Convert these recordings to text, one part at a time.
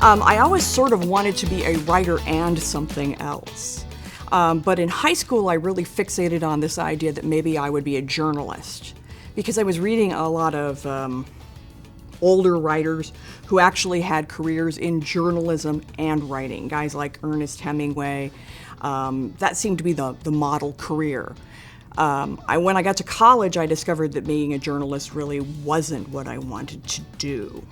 I always sort of wanted to be a writer and something else. But in high school, I really fixated on this idea that maybe I would be a journalist, because I was reading a lot of older writers who actually had careers in journalism and writing, guys like Ernest Hemingway. That seemed to be the model career. When I got to college, I discovered that being a journalist really wasn't what I wanted to do.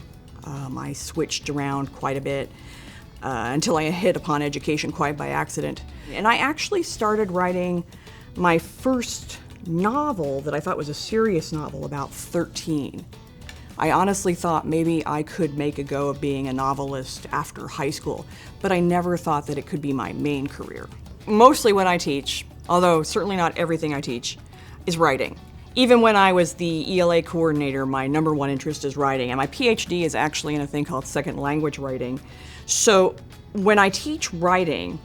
I switched around quite a bit until I hit upon education quite by accident. And I actually started writing my first novel that I thought was a serious novel about 13. I honestly thought maybe I could make a go of being a novelist after high school, but I never thought that it could be my main career. Mostly what I teach, although certainly not everything I teach, is writing. Even when I was the ELA coordinator, my number one interest is writing, and my PhD is actually in a thing called second language writing. So when I teach writing,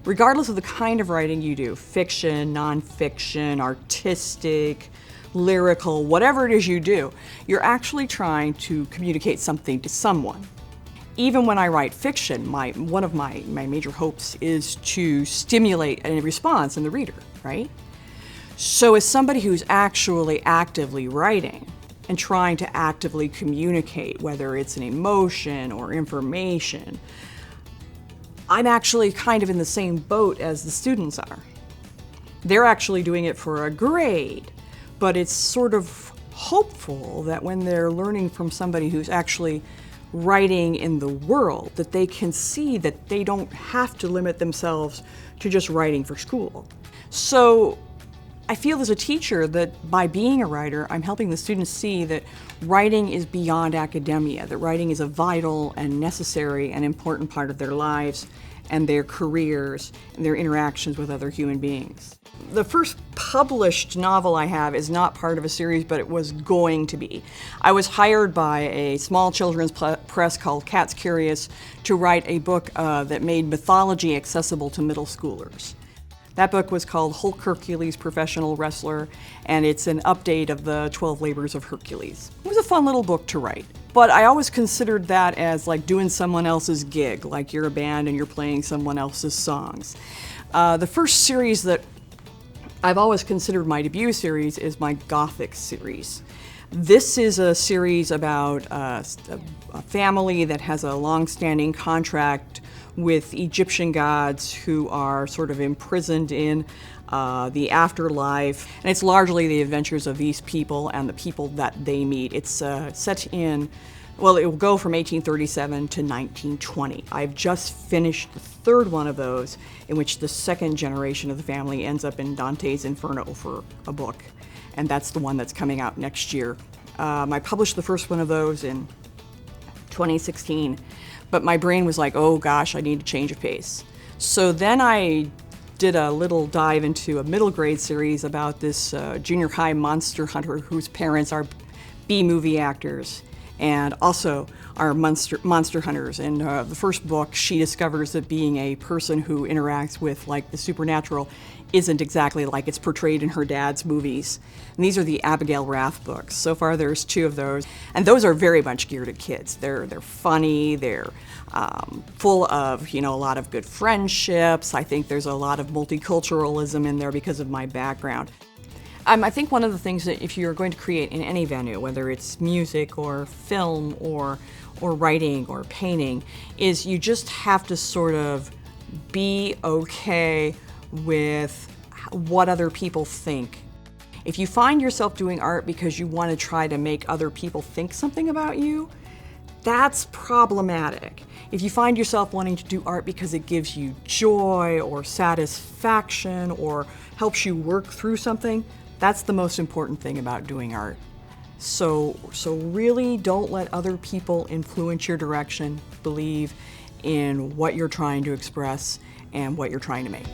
regardless of the kind of writing you do, fiction, nonfiction, artistic, lyrical, whatever it is you do, you're actually trying to communicate something to someone. Even when I write fiction, one of my major hopes is to stimulate a response in the reader, right? So as somebody who's actually actively writing and trying to actively communicate, whether it's an emotion or information, I'm actually kind of in the same boat as the students are. They're actually doing it for a grade, but it's sort of hopeful that when they're learning from somebody who's actually writing in the world, that they can see that they don't have to limit themselves to just writing for school. So I feel as a teacher that by being a writer, I'm helping the students see that writing is beyond academia, that writing is a vital and necessary and important part of their lives and their careers and their interactions with other human beings. The first published novel I have is not part of a series, but it was going to be. I was hired by a small children's press called Cat's Curious to write a book that made mythology accessible to middle schoolers. That book was called Hulk Hercules, Professional Wrestler, and it's an update of the 12 Labors of Hercules. It was a fun little book to write, but I always considered that as like doing someone else's gig, like you're a band and you're playing someone else's songs. The first series that I've always considered my debut series is my Gothic series. This is a series about a family that has a long-standing contract with Egyptian gods who are sort of imprisoned in the afterlife. And it's largely the adventures of these people and the people that they meet. It's set in, well, it will go from 1837 to 1920. I've just finished the third one of those, in which the second generation of the family ends up in Dante's Inferno for a book. And that's the one that's coming out next year. I published the first one of those in 2016, but my brain was like, oh gosh, I need a change of pace. So then I did a little dive into a middle grade series about this junior high monster hunter whose parents are B-movie actors and also are monster hunters. In the first book, she discovers that being a person who interacts with like the supernatural isn't exactly like it's portrayed in her dad's movies. And these are the Abigail Rath books. So far there's 2 of those, and those are very much geared at kids. They're funny, they're full of, a lot of good friendships. I think there's a lot of multiculturalism in there because of my background. I think one of the things that if you're going to create in any venue, whether it's music or film or writing or painting, is you just have to sort of be okay with what other people think. If you find yourself doing art because you want to try to make other people think something about you, that's problematic. If you find yourself wanting to do art because it gives you joy or satisfaction or helps you work through something, that's the most important thing about doing art. So really don't let other people influence your direction. Believe in what you're trying to express and what you're trying to make.